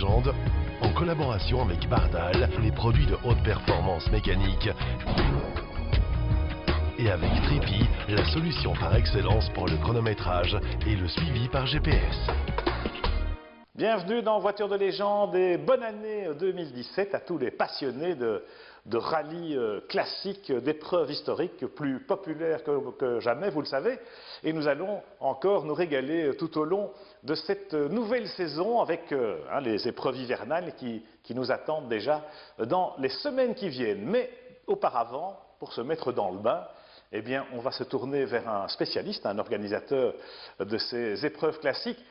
Legend, en collaboration avec Bardal, les produits de haute performance mécanique, et avec Trippy, la solution par excellence pour le chronométrage et le suivi par GPS. Bienvenue dans Voitures de légende et bonne année 2017 à tous les passionnés de rallye classique, d'épreuves historiques plus populaires que jamais, vous le savez. Et nous allons encore nous régaler tout au long de cette nouvelle saison avec les épreuves hivernales qui nous attendent déjà dans les semaines qui viennent. Mais auparavant, pour se mettre dans le bain, eh bien, on va se tourner vers un spécialiste, un organisateur de ces épreuves classiques.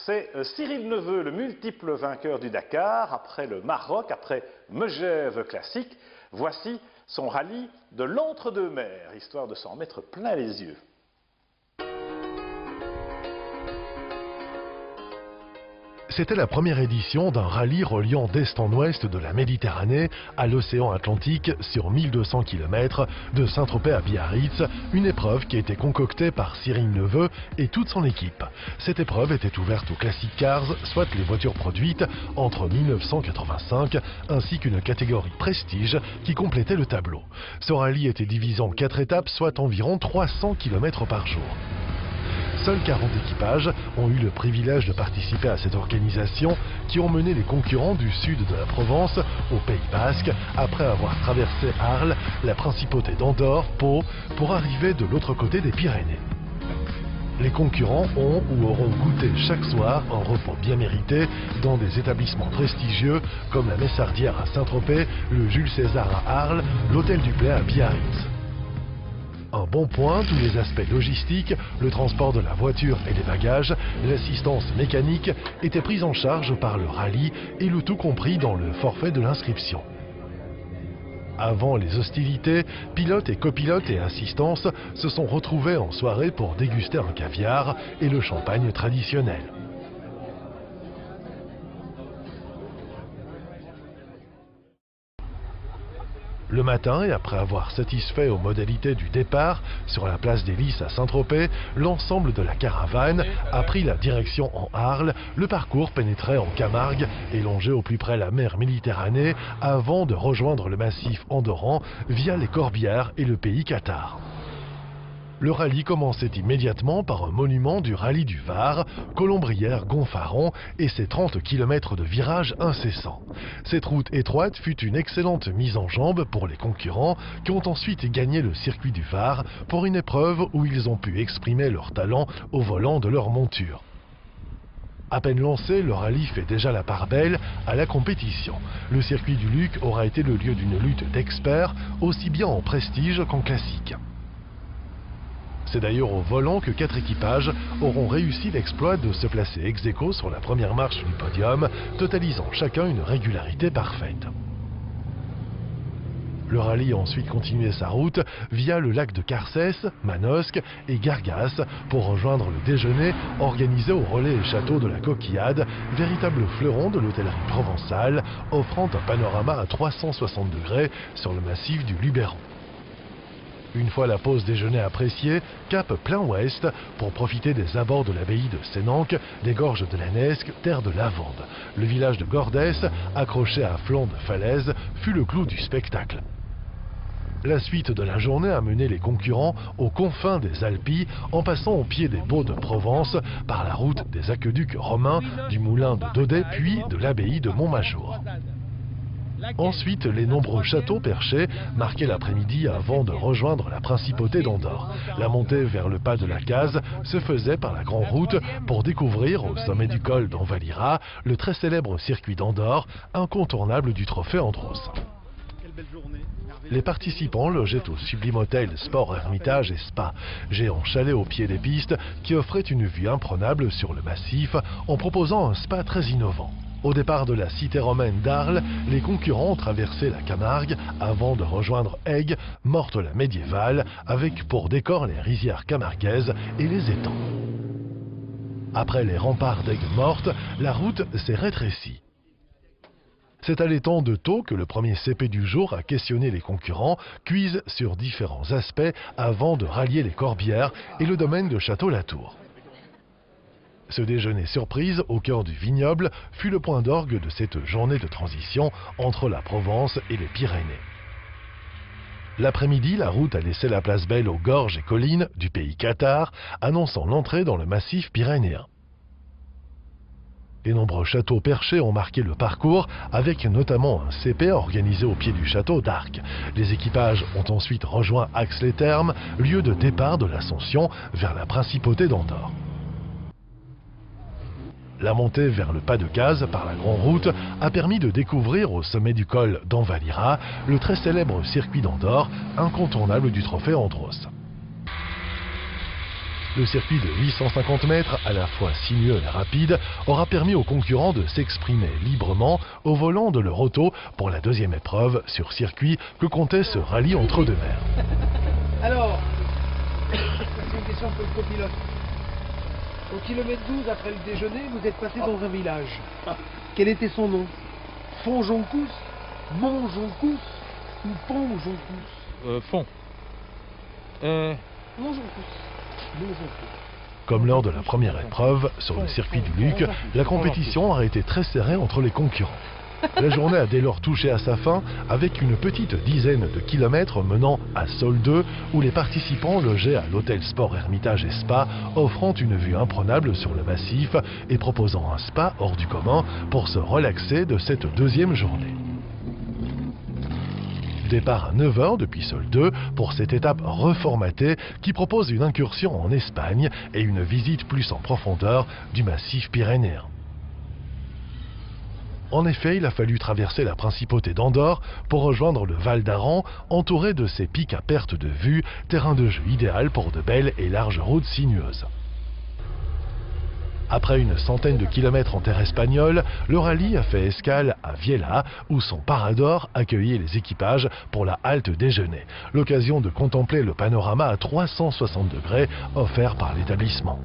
C'est Cyril Neveu, le multiple vainqueur du Dakar, après le Maroc, après Megève classique. Voici son rallye de l'entre-deux-mers, histoire de s'en mettre plein les yeux. C'était la première édition d'un rallye reliant d'est en ouest de la Méditerranée à l'océan Atlantique sur 1200 km de Saint-Tropez à Biarritz, une épreuve qui a été concoctée par Cyril Neveu et toute son équipe. Cette épreuve était ouverte aux Classic Cars, soit les voitures produites entre 1985, ainsi qu'une catégorie prestige qui complétait le tableau. Ce rallye était divisé en 4 étapes, soit environ 300 km par jour. Seuls 40 équipages ont eu le privilège de participer à cette organisation qui ont mené les concurrents du sud de la Provence au Pays Basque après avoir traversé Arles, la principauté d'Andorre, Pau, pour arriver de l'autre côté des Pyrénées. Les concurrents ont ou auront goûté chaque soir un repos bien mérité dans des établissements prestigieux comme la Messardière à Saint-Tropez, le Jules César à Arles, l'Hôtel du Play à Biarritz. Un bon point, tous les aspects logistiques, le transport de la voiture et des bagages, l'assistance mécanique étaient pris en charge par le rallye et le tout compris dans le forfait de l'inscription. Avant les hostilités, pilotes et copilotes et assistance se sont retrouvés en soirée pour déguster un caviar et le champagne traditionnel. Le matin, et après avoir satisfait aux modalités du départ sur la place des Lys à Saint-Tropez, l'ensemble de la caravane a pris la direction en Arles. Le parcours pénétrait en Camargue et longeait au plus près la mer Méditerranée avant de rejoindre le massif andorran via les Corbières et le pays cathare. Le rallye commençait immédiatement par un monument du rallye du Var, Colombrières-Gonfaron, et ses 30 km de virages incessants. Cette route étroite fut une excellente mise en jambe pour les concurrents qui ont ensuite gagné le circuit du Var pour une épreuve où ils ont pu exprimer leur talent au volant de leur monture. À peine lancé, le rallye fait déjà la part belle à la compétition. Le circuit du Luc aura été le lieu d'une lutte d'experts, aussi bien en prestige qu'en classique. C'est d'ailleurs au volant que 4 équipages auront réussi l'exploit de se placer ex aequo sur la première marche du podium, totalisant chacun une régularité parfaite. Le rallye a ensuite continué sa route via le lac de Carcès, Manosque et Gargas pour rejoindre le déjeuner organisé au relais et château de la Coquillade, véritable fleuron de l'hôtellerie provençale, offrant un panorama à 360 degrés sur le massif du Luberon. Une fois la pause déjeuner appréciée, cap plein ouest pour profiter des abords de l'abbaye de Sénanque, des gorges de la Nesque, terre de lavande. Le village de Gordès, accroché à flanc de falaise, fut le clou du spectacle. La suite de la journée a mené les concurrents aux confins des Alpilles en passant au pied des Baux de Provence par la route des aqueducs romains, du moulin de Daudet puis de l'abbaye de Montmajour. Ensuite, les nombreux châteaux perchés marquaient l'après-midi avant de rejoindre la principauté d'Andorre. La montée vers le pas de la Case se faisait par la grande route pour découvrir au sommet du col d'Envalira le très célèbre circuit d'Andorre, incontournable du trophée Andros. Les participants logeaient au sublime hôtel Sport Hermitage et Spa, géant chalet au pied des pistes qui offrait une vue imprenable sur le massif en proposant un spa très innovant. Au départ de la cité romaine d'Arles, les concurrents ont traversé la Camargue avant de rejoindre Aigues, morte la médiévale, avec pour décor les rizières camarguaises et les étangs. Après les remparts d'Aigues mortes, la route s'est rétrécie. C'est à l'étang de Thau que le premier CP du jour a questionné les concurrents, quiz sur différents aspects avant de rallier les Corbières et le domaine de Château-Latour. Ce déjeuner surprise au cœur du vignoble fut le point d'orgue de cette journée de transition entre la Provence et les Pyrénées. L'après-midi, la route a laissé la place belle aux gorges et collines du pays cathare, annonçant l'entrée dans le massif pyrénéen. Les nombreux châteaux perchés ont marqué le parcours, avec notamment un CP organisé au pied du château d'Arques. Les équipages ont ensuite rejoint Ax-les-Thermes, lieu de départ de l'ascension vers la principauté d'Andorre. La montée vers le pas de Cazes par la Grande Route a permis de découvrir au sommet du col d'Envalira le très célèbre circuit d'Andorre, incontournable du trophée Andros. Le circuit de 850 mètres, à la fois sinueux et rapide, aura permis aux concurrents de s'exprimer librement au volant de leur auto pour la deuxième épreuve sur circuit que comptait ce rallye entre deux mers. Alors, c'est une question pour le copilote. Au kilomètre 12, après le déjeuner, vous êtes passé dans un village. Quel était son nom? Font-Joncous, Mont-Joncous ou Pont-Joncous? Fond. Mont-Joncous. Comme lors de la première épreuve, sur le circuit du Luc, la compétition a été très serrée entre les concurrents. La journée a dès lors touché à sa fin avec une petite dizaine de kilomètres menant à Sol 2 où les participants logeaient à l'hôtel Sport Hermitage et Spa, offrant une vue imprenable sur le massif et proposant un spa hors du commun pour se relaxer de cette deuxième journée. Départ à 9 h depuis Sol 2 pour cette étape reformatée qui propose une incursion en Espagne et une visite plus en profondeur du massif pyrénéen. En effet, il a fallu traverser la principauté d'Andorre pour rejoindre le Val d'Aran, entouré de ses pics à perte de vue, terrain de jeu idéal pour de belles et larges routes sinueuses. Après une centaine de kilomètres en terre espagnole, le rallye a fait escale à Viella, où son parador accueillait les équipages pour la halte déjeuner, l'occasion de contempler le panorama à 360 degrés offert par l'établissement.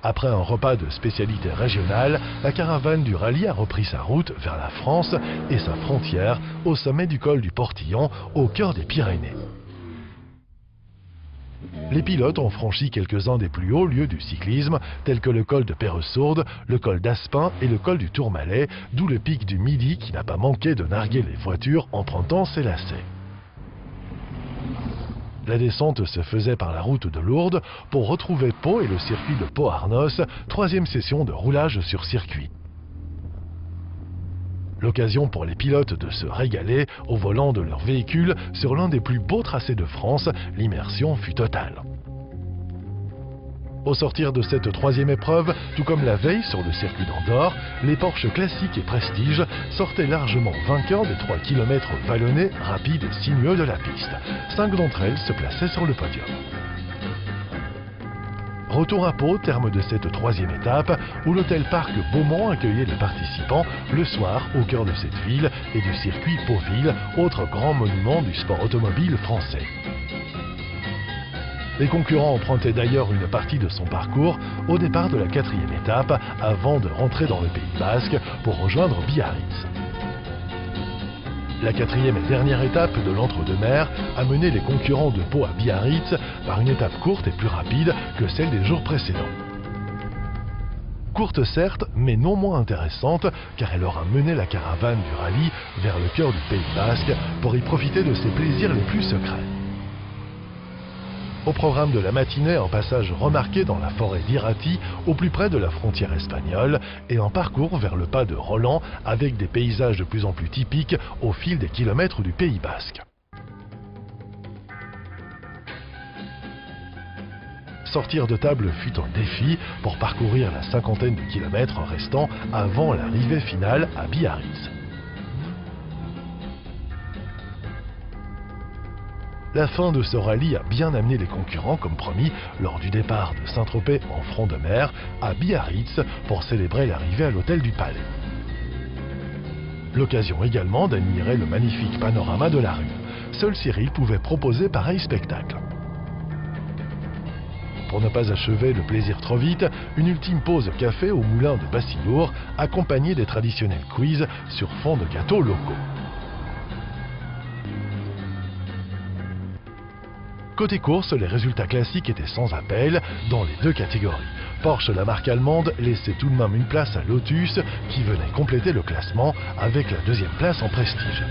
Après un repas de spécialité régionale, la caravane du rallye a repris sa route vers la France et sa frontière au sommet du col du Portillon, au cœur des Pyrénées. Les pilotes ont franchi quelques-uns des plus hauts lieux du cyclisme, tels que le col de Perresourde, le col d'Aspin et le col du Tourmalet, d'où le pic du Midi qui n'a pas manqué de narguer les voitures empruntant ses lacets. La descente se faisait par la route de Lourdes pour retrouver Pau et le circuit de Pau-Arnos, troisième session de roulage sur circuit. L'occasion pour les pilotes de se régaler au volant de leur véhicule sur l'un des plus beaux tracés de France, l'immersion fut totale. Au sortir de cette troisième épreuve, tout comme la veille sur le circuit d'Andorre, les Porsche classiques et Prestige sortaient largement vainqueurs des 3 km vallonnés, rapides et sinueux de la piste. 5 d'entre elles se plaçaient sur le podium. Retour à Pau, terme de cette troisième étape, où l'hôtel Parc Beaumont accueillait les participants le soir au cœur de cette ville et du circuit Pau-Ville, autre grand monument du sport automobile français. Les concurrents empruntaient d'ailleurs une partie de son parcours au départ de la quatrième étape avant de rentrer dans le Pays Basque pour rejoindre Biarritz. La quatrième et dernière étape de l'entre-deux-mers a mené les concurrents de Pau à Biarritz par une étape courte et plus rapide que celle des jours précédents. Courte certes, mais non moins intéressante, car elle aura mené la caravane du rallye vers le cœur du Pays Basque pour y profiter de ses plaisirs les plus secrets. Au programme de la matinée, un passage remarqué dans la forêt d'Irati, au plus près de la frontière espagnole, et un parcours vers le pas de Roland avec des paysages de plus en plus typiques au fil des kilomètres du Pays Basque. Sortir de table fut un défi pour parcourir la cinquantaine de kilomètres restants avant l'arrivée finale à Biarritz. La fin de ce rallye a bien amené les concurrents, comme promis, lors du départ de Saint-Tropez en front de mer à Biarritz pour célébrer l'arrivée à l'hôtel du Palais. L'occasion également d'admirer le magnifique panorama de la rue. Seul Cyril pouvait proposer pareil spectacle. Pour ne pas achever le plaisir trop vite, une ultime pause café au moulin de Bassilour, accompagnée des traditionnels quiz sur fond de gâteaux locaux. Côté course, les résultats classiques étaient sans appel dans les deux catégories. Porsche, la marque allemande, laissait tout de même une place à Lotus qui venait compléter le classement avec la deuxième place en prestige.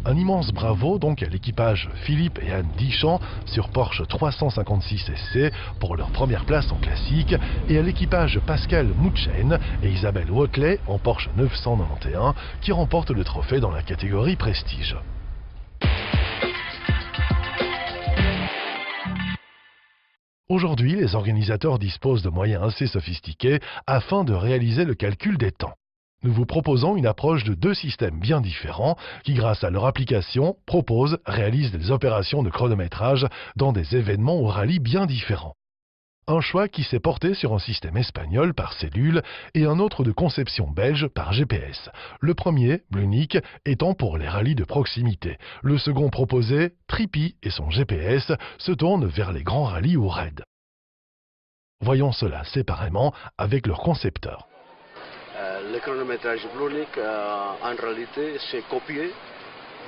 Un immense bravo donc à l'équipage Philippe et Anne Dichamp sur Porsche 356 SC pour leur première place en classique et à l'équipage Pascal Mouchen et Isabelle Watley en Porsche 991 qui remportent le trophée dans la catégorie prestige. Aujourd'hui, les organisateurs disposent de moyens assez sophistiqués afin de réaliser le calcul des temps. Nous vous proposons une approche de deux systèmes bien différents qui, grâce à leur application, réalisent des opérations de chronométrage dans des événements ou rallyes bien différents. Un choix qui s'est porté sur un système espagnol par cellule et un autre de conception belge par GPS. Le premier, Blunic, étant pour les rallyes de proximité. Le second proposé, Trippi et son GPS, se tournent vers les grands rallyes ou raids. Voyons cela séparément avec leur concepteur. Le chronométrage Blunic, en réalité, c'est copié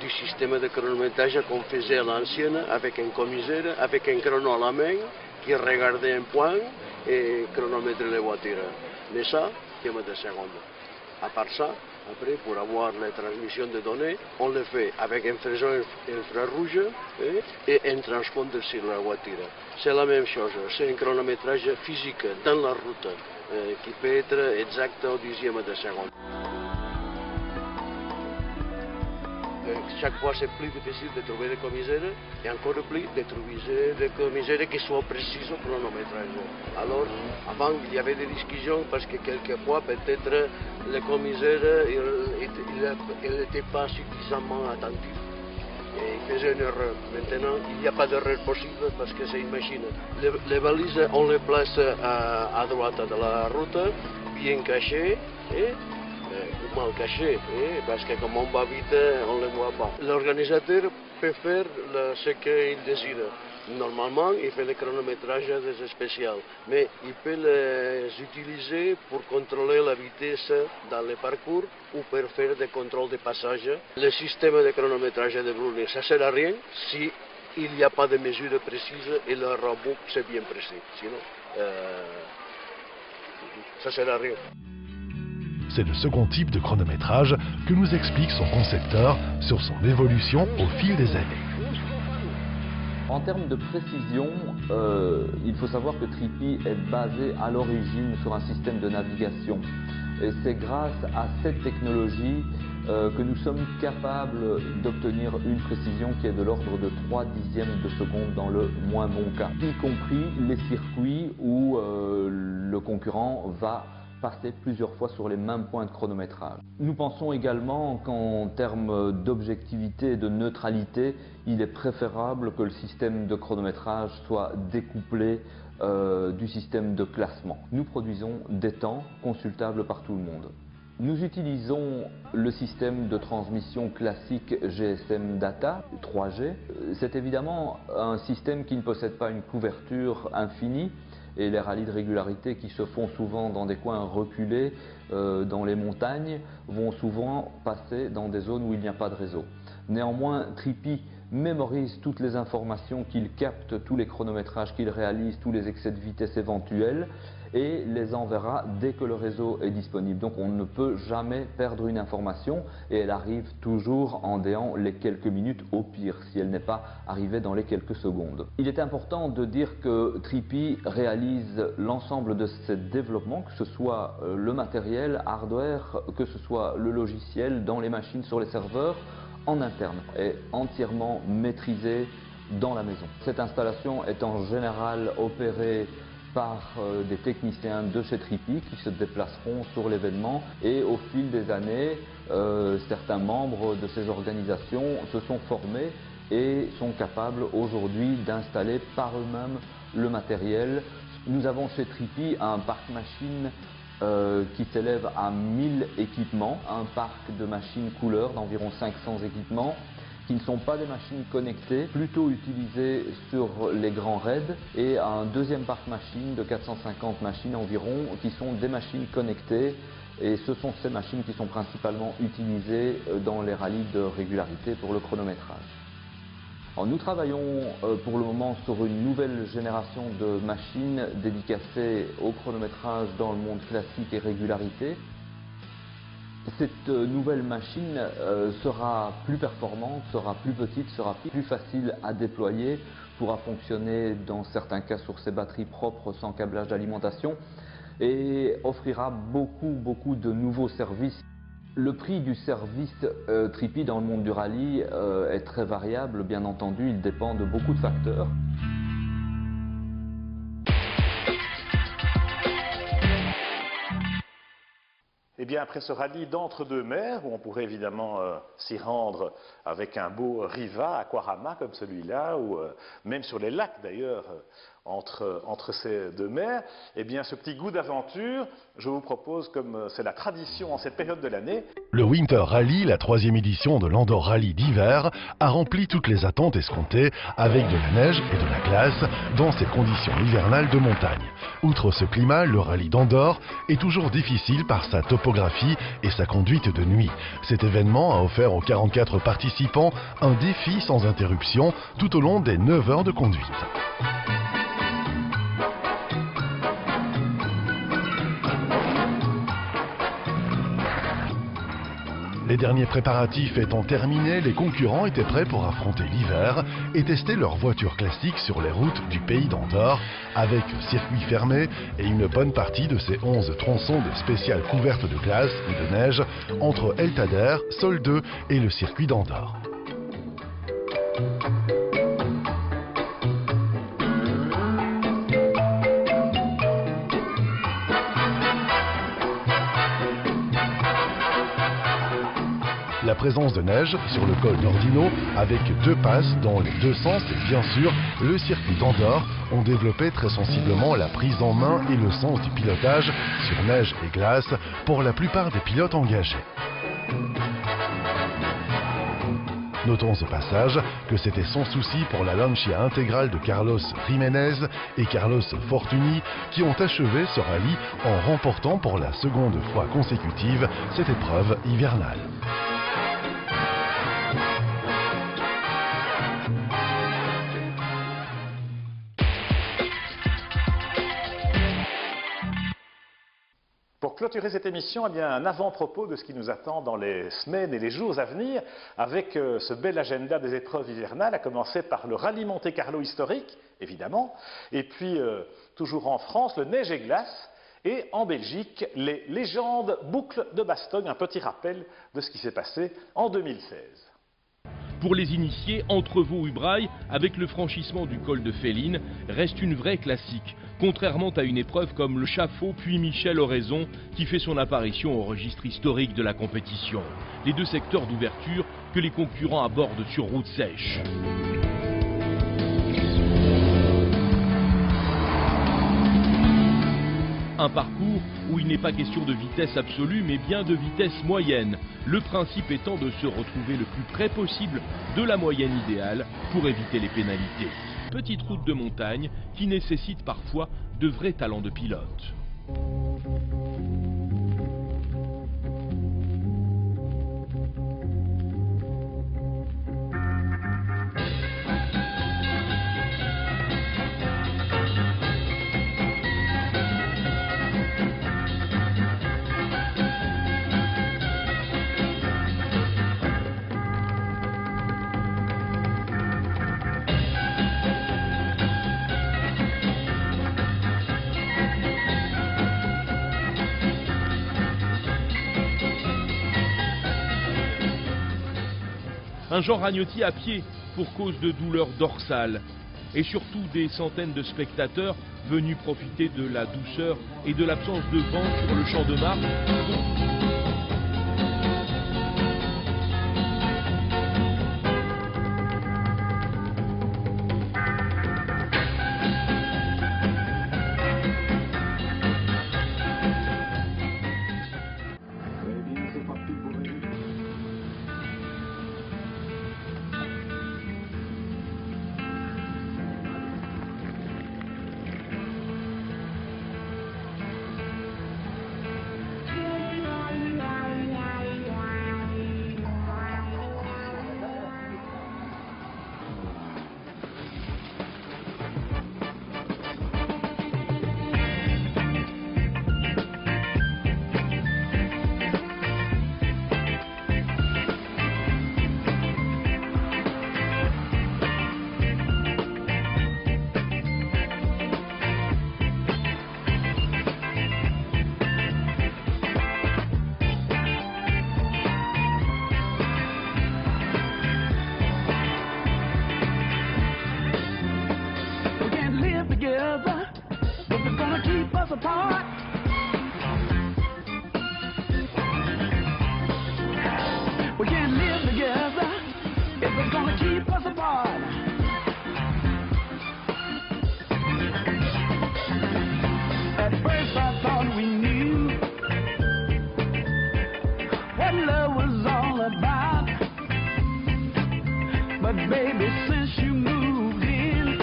du système de chronométrage qu'on faisait à l'ancienne avec un commissaire, avec un chrono à la main, qui regardait un point et chronométrait les voitures. Mais ça, c'est de secondes. À part ça, après, pour avoir la transmission de données, on le fait avec un faisceau infrarouge et un transpondeur sur la voiture. C'est la même chose, c'est un chronométrage physique dans la route qui peut être exact au dixième de seconde. Chaque fois, c'est plus difficile de trouver des commissaires et encore plus de trouver des commissaires qui soient précis au chronométrage. Alors, avant, il y avait des discussions parce que quelquefois, peut-être, le commissaire n'était pas suffisamment attentif. Et il faisait une erreur. Maintenant, il n'y a pas d'erreur possible parce que c'est une machine. Les balises, on les place à droite de la route, bien cachées. Ou mal caché, parce que comme on va vite, on ne le voit pas. L'organisateur peut faire ce qu'il décide. Normalement, il fait le chronométrage des spéciales, mais il peut les utiliser pour contrôler la vitesse dans le parcours ou pour faire des contrôles de passage. Le système de chronométrage de Blunic, ça ne sert à rien si il n'y a pas de mesures précises et le robot c'est bien précis. Sinon, ça ne sert à rien. C'est le second type de chronométrage que nous explique son concepteur sur son évolution au fil des années. En termes de précision, il faut savoir que Trippi est basé à l'origine sur un système de navigation. Et c'est grâce à cette technologie que nous sommes capables d'obtenir une précision qui est de l'ordre de 3 dixièmes de seconde dans le moins bon cas, y compris les circuits où le concurrent va passer plusieurs fois sur les mêmes points de chronométrage. Nous pensons également qu'en termes d'objectivité et de neutralité, il est préférable que le système de chronométrage soit découplé du système de classement. Nous produisons des temps consultables par tout le monde. Nous utilisons le système de transmission classique GSM Data 3G. C'est évidemment un système qui ne possède pas une couverture infinie, et les rallyes de régularité qui se font souvent dans des coins reculés, dans les montagnes, vont souvent passer dans des zones où il n'y a pas de réseau. Néanmoins, Trippi mémorise toutes les informations qu'il capte, tous les chronométrages qu'il réalise, tous les excès de vitesse éventuels, et les enverra dès que le réseau est disponible. Donc on ne peut jamais perdre une information et elle arrive toujours en déant les quelques minutes au pire, si elle n'est pas arrivée dans les quelques secondes. Il est important de dire que Trippi réalise l'ensemble de ces développements, que ce soit le matériel, hardware, que ce soit le logiciel dans les machines sur les serveurs, en interne, est entièrement maîtrisé dans la maison. Cette installation est en général opérée par des techniciens de chez Trippi qui se déplaceront sur l'événement, et au fil des années, certains membres de ces organisations se sont formés et sont capables aujourd'hui d'installer par eux-mêmes le matériel. Nous avons chez Trippi un parc machine qui s'élève à 1000 équipements, un parc de machines couleurs d'environ 500 équipements, qui ne sont pas des machines connectées, plutôt utilisées sur les grands raids, et un deuxième parc machine de 450 machines environ, qui sont des machines connectées, et ce sont ces machines qui sont principalement utilisées dans les rallyes de régularité pour le chronométrage. Alors, nous travaillons pour le moment sur une nouvelle génération de machines dédicacées au chronométrage dans le monde classique et régularité. Cette nouvelle machine sera plus performante, sera plus petite, sera plus facile à déployer, pourra fonctionner dans certains cas sur ses batteries propres sans câblage d'alimentation et offrira beaucoup de nouveaux services. Le prix du service Trippi dans le monde du rallye est très variable, bien entendu, il dépend de beaucoup de facteurs. Eh bien, après ce rallye d'entre-deux-mers, où on pourrait évidemment s'y rendre avec un beau riva, aquarama comme celui-là, ou même sur les lacs d'ailleurs, entre ces deux mers, eh bien, ce petit goût d'aventure, je vous propose, comme c'est la tradition en cette période de l'année. Le Winter Rally, la 3e édition de l'Andorre Rally d'hiver, a rempli toutes les attentes escomptées avec de la neige et de la glace dans ces conditions hivernales de montagne. Outre ce climat, le rallye d'Andorre est toujours difficile par sa topographie et sa conduite de nuit. Cet événement a offert aux 44 participants un défi sans interruption tout au long des 9 heures de conduite. Les derniers préparatifs étant terminés, les concurrents étaient prêts pour affronter l'hiver et tester leurs voitures classiques sur les routes du pays d'Andorre, avec circuit fermé et une bonne partie de ces 11 tronçons de spéciales couvertes de glace et de neige entre Eltader, Sol 2 et le circuit d'Andorre. La présence de neige sur le col d'Ordino avec 2 passes dans les 2 sens et bien sûr le circuit d'Andorre ont développé très sensiblement la prise en main et le sens du pilotage sur neige et glace pour la plupart des pilotes engagés. Notons au passage que c'était sans souci pour la Lancia intégrale de Carlos Jiménez et Carlos Fortuny qui ont achevé ce rallye en remportant pour la seconde fois consécutive cette épreuve hivernale. Pour clôturer cette émission, eh bien, un avant-propos de ce qui nous attend dans les semaines et les jours à venir, avec ce bel agenda des épreuves hivernales, à commencer par le rallye Monte-Carlo historique, évidemment, et puis, toujours en France, le neige et glace, et en Belgique, les légendes boucles de Bastogne, un petit rappel de ce qui s'est passé en 2016. Pour les initiés, Entrevaux-Ubrail, avec le franchissement du col de Féline, reste une vraie classique, contrairement à une épreuve comme le Chafaud puis Michel-Oraison, qui fait son apparition au registre historique de la compétition. Les 2 secteurs d'ouverture que les concurrents abordent sur route sèche. Un parcours où il n'est pas question de vitesse absolue, mais bien de vitesse moyenne. Le principe étant de se retrouver le plus près possible de la moyenne idéale pour éviter les pénalités. Petite route de montagne qui nécessite parfois de vrais talents de pilote. Un Jean Ragnotti à pied pour cause de douleurs dorsales. Et surtout des centaines de spectateurs venus profiter de la douceur et de l'absence de vent sur le champ de Mars. gonna keep us apart? At first I thought we knew what love was all about, but baby, since you moved in,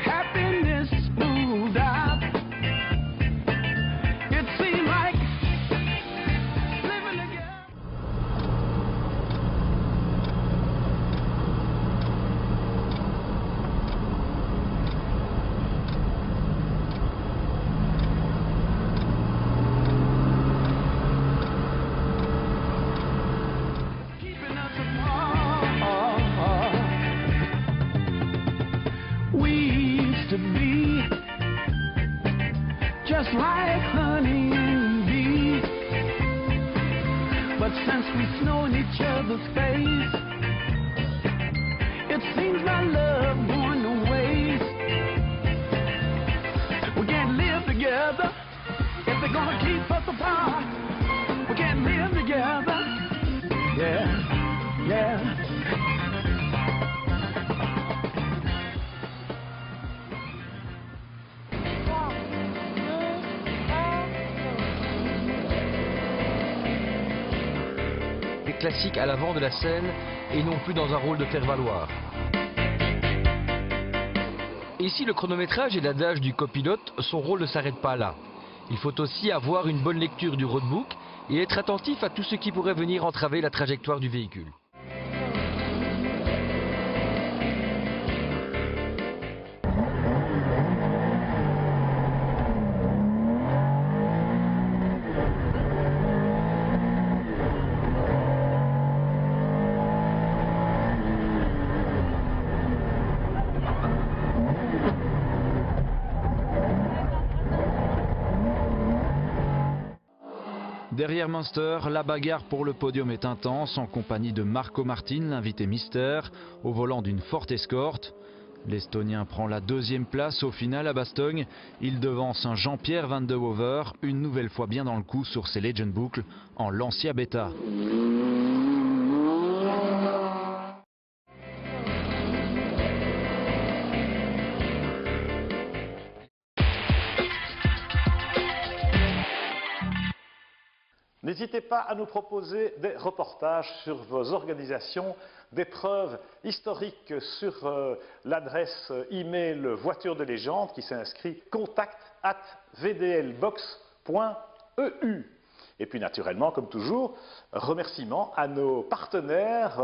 happiness moved out. It seemed like living together. Keeping us apart. We used to be just like honey and bees, but since we've known each other's face, it seems my love going to waste. We can't live together if they're gonna keep us apart. We can't live together. Yeah, yeah. Des classiques à l'avant de la scène et non plus dans un rôle de faire-valoir. Ici, le chronométrage et l'adage du copilote, son rôle ne s'arrête pas là. Il faut aussi avoir une bonne lecture du roadbook et être attentif à tout ce qui pourrait venir entraver la trajectoire du véhicule. Derrière Munster, la bagarre pour le podium est intense en compagnie de Marco Martin, l'invité mystère, au volant d'une forte escorte. L'Estonien prend la deuxième place au final à Bastogne. Il devance un Jean-Pierre Van de Hover, une nouvelle fois bien dans le coup sur ses Legend boucles en Lancia Beta. N'hésitez pas à nous proposer des reportages sur vos organisations d'épreuves historiques sur l'adresse email Voiture de légende qui s'inscrit contact@vdlbox.eu. Et puis naturellement, comme toujours, remerciements à nos partenaires,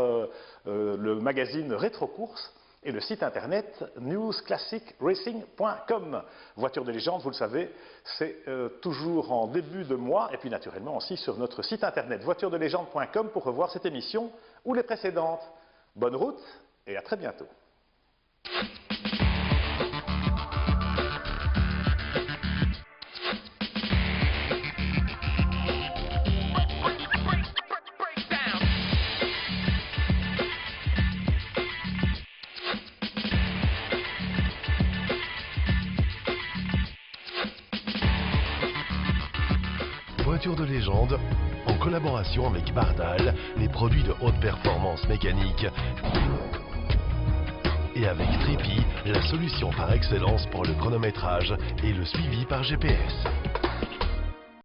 le magazine Rétrocourse et le site internet newsclassicracing.com. Voiture de légende, vous le savez, c'est toujours en début de mois, et puis naturellement aussi sur notre site internet voituredelégende.com pour revoir cette émission ou les précédentes. Bonne route et à très bientôt. Voiture de légende, en collaboration avec Bardal, les produits de haute performance mécanique, et avec Trippy, la solution par excellence pour le chronométrage et le suivi par GPS.